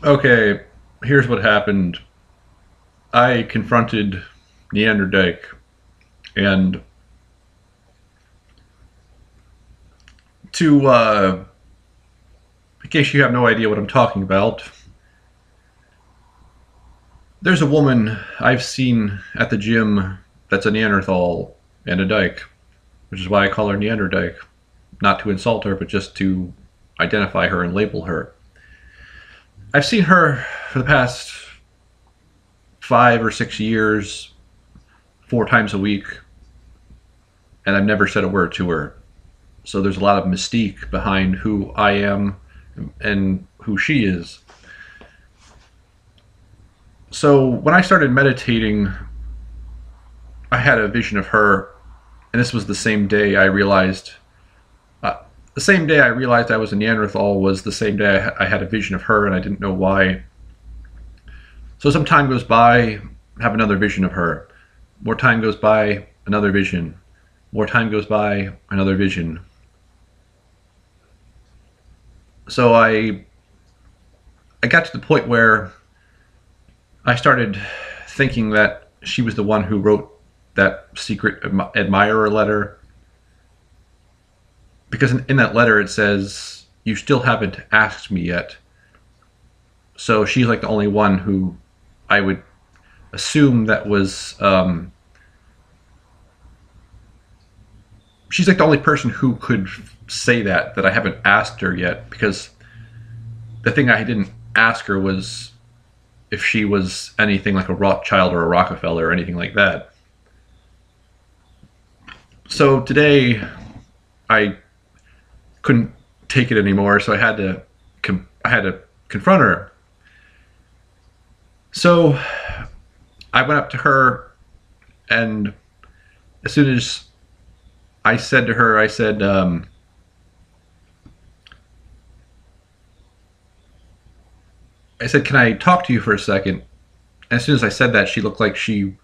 Okay, here's what happened. I confronted Neanderdyke, and in case you have no idea what I'm talking about, there's a woman I've seen at the gym that's a Neanderthal and a dyke, which is why I call her Neanderdyke. Not to insult her, but just to identify her and label her. I've seen her for the past 5 or 6 years, 4 times a week, and I've never said a word to her. So there's a lot of mystique behind who I am and who she is. So when I started meditating, I had a vision of her, and this was the same day I realized. The same day I realized I was a Neanderthal was the same day I had a vision of her, and I didn't know why. So some time goes by, I have another vision of her. More time goes by, another vision. More time goes by, another vision. So I got to the point where I started thinking that she was the one who wrote that secret admirer letter. Because in that letter it says, "You still haven't asked me yet." So she's like the only one who I would assume that was, she's like the only person who could say that I haven't asked her yet, because the thing I didn't ask her was if she was anything like a Rothschild or a Rockefeller or anything like that. So today I couldn't take it anymore, so I had to confront her. So I went up to her, and as soon as I said to her, I said, "Can I talk to you for a second?" And as soon as I said that, she looked like she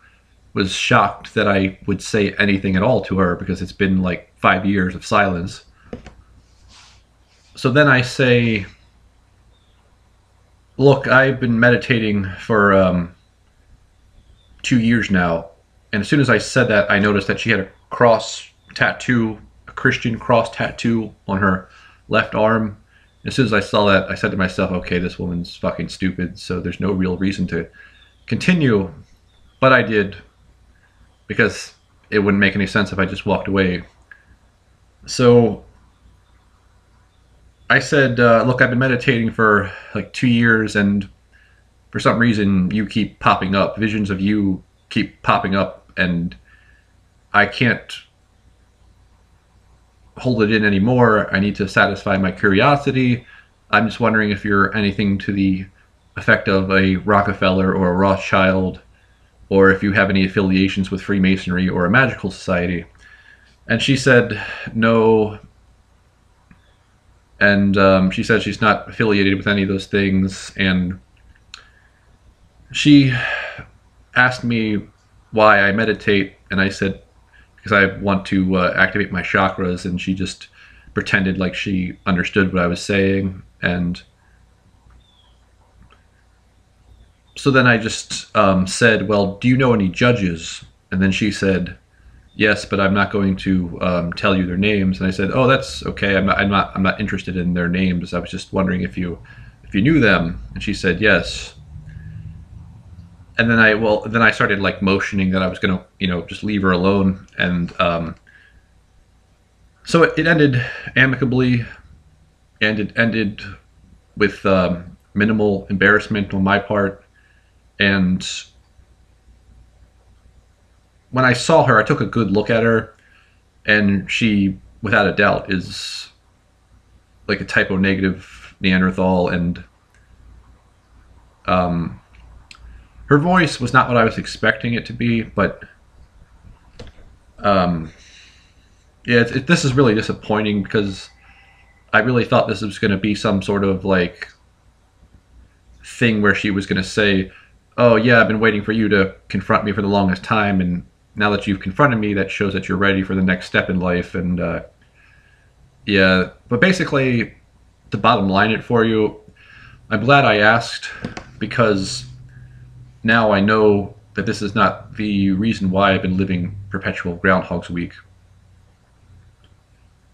was shocked that I would say anything at all to her, because it's been like 5 years of silence. So then I say, "Look, I've been meditating for 2 years now." And as soon as I said that, I noticed that she had a cross tattoo, a Christian cross tattoo on her left arm. As soon as I saw that, I said to myself, okay, this woman's fucking stupid, so there's no real reason to continue. But I did, because it wouldn't make any sense if I just walked away. So I said, "Look, I've been meditating for like 2 years, and for some reason you keep popping up. Visions of you keep popping up, and I can't hold it in anymore. I need to satisfy my curiosity. I'm just wondering if you're anything to the effect of a Rockefeller or a Rothschild, or if you have any affiliations with Freemasonry or a magical society." And she said no, and she said she's not affiliated with any of those things, and she asked me why I meditate, and I said because I want to activate my chakras, and she just pretended like she understood what I was saying. And so then I just said, "Well, do you know any judges?" And then she said, "Yes, but I'm not going to tell you their names." And I said, "Oh, that's okay. I'm not interested in their names. I was just wondering if you knew them." And she said, "Yes." And then I started like motioning that I was gonna, just leave her alone. And so it ended amicably, and it ended with minimal embarrassment on my part. And when I saw her, I took a good look at her, and she, without a doubt, is like a typo negative Neanderthal. And her voice was not what I was expecting it to be, but yeah, this is really disappointing, because I really thought this was going to be some sort of like thing where she was going to say, "Oh yeah, I've been waiting for you to confront me for the longest time, and now that you've confronted me, that shows that you're ready for the next step in life." And yeah, but basically, to bottom line it for you, I'm glad I asked, because now I know that this is not the reason why I've been living perpetual Groundhog's Week.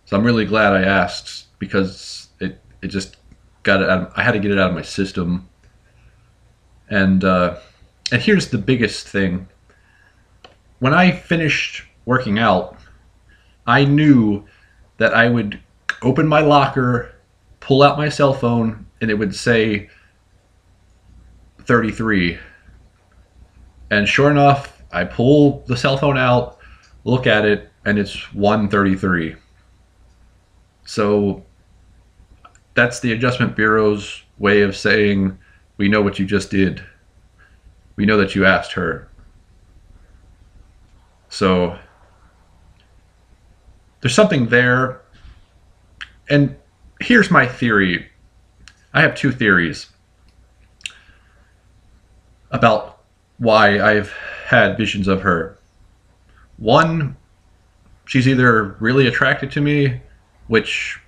So I'm really glad I asked, because it just got it out. I had to get it out of my system. And here's the biggest thing. When I finished working out, I knew that I would open my locker, pull out my cell phone, and it would say 33. And sure enough, I pull the cell phone out, look at it, and it's 1:33. So that's the Adjustment Bureau's way of saying, we know what you just did. We know that you asked her. So there's something there. And here's my theory. I have two theories about why I've had visions of her. One, she's either really attracted to me, which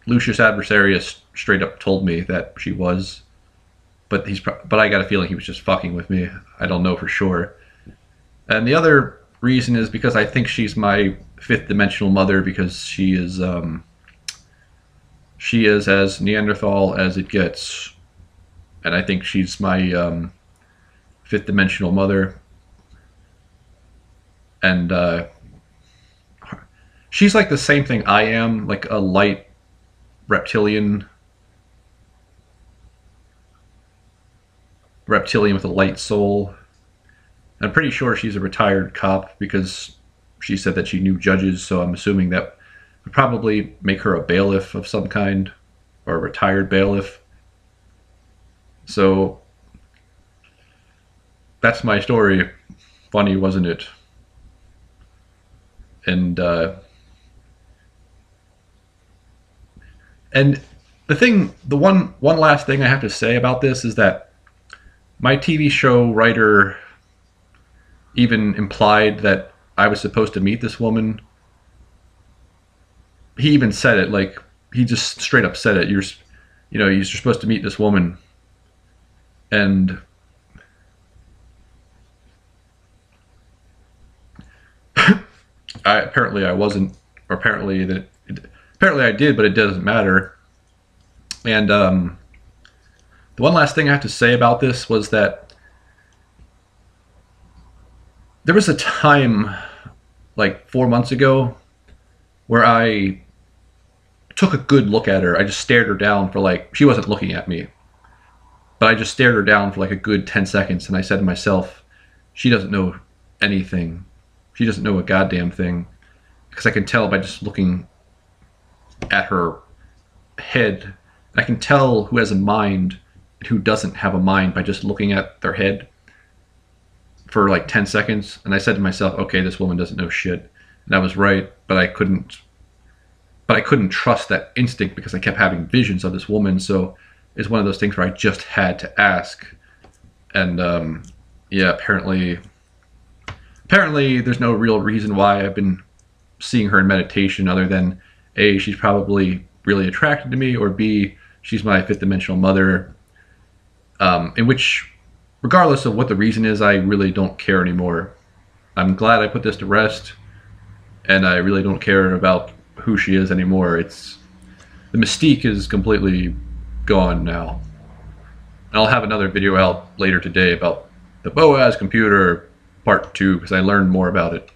Lucius Adversarius straight up told me that she was, but I got a feeling he was just fucking with me. I don't know for sure. And the other reason is because I think she's my fifth dimensional mother, because she is as Neanderthal as it gets, and I think she's my fifth dimensional mother. And she's like the same thing I am, like a light reptilian with a light soul. I'm pretty sure she's a retired cop, because she said that she knew judges, so I'm assuming that would probably make her a bailiff of some kind, or a retired bailiff. So that's my story. Funny, wasn't it? And the one last thing I have to say about this is that my TV show writer even implied that I was supposed to meet this woman. He even said it, like, he just straight up said it. You're supposed to meet this woman. And apparently I wasn't, or apparently I did, but it doesn't matter. And the one last thing I have to say about this was that there was a time, like 4 months ago, where I took a good look at her. I just stared her down for, like, she wasn't looking at me, but I just stared her down for like a good 10 seconds, and I said to myself, she doesn't know anything. She doesn't know a goddamn thing, because I can tell by just looking at her head. I can tell who has a mind and who doesn't have a mind by just looking at their head for like 10 seconds. And I said to myself, okay, this woman doesn't know shit. And I was right, but I couldn't trust that instinct, because I kept having visions of this woman. So it's one of those things where I just had to ask. And yeah, apparently there's no real reason why I've been seeing her in meditation, other than A, she's probably really attracted to me, or B, she's my fifth dimensional mother. In which, regardless of what the reason is, I really don't care anymore. I'm glad I put this to rest, and I really don't care about who she is anymore. The mystique is completely gone now. And I'll have another video out later today about the Boaz computer part 2, because I learned more about it.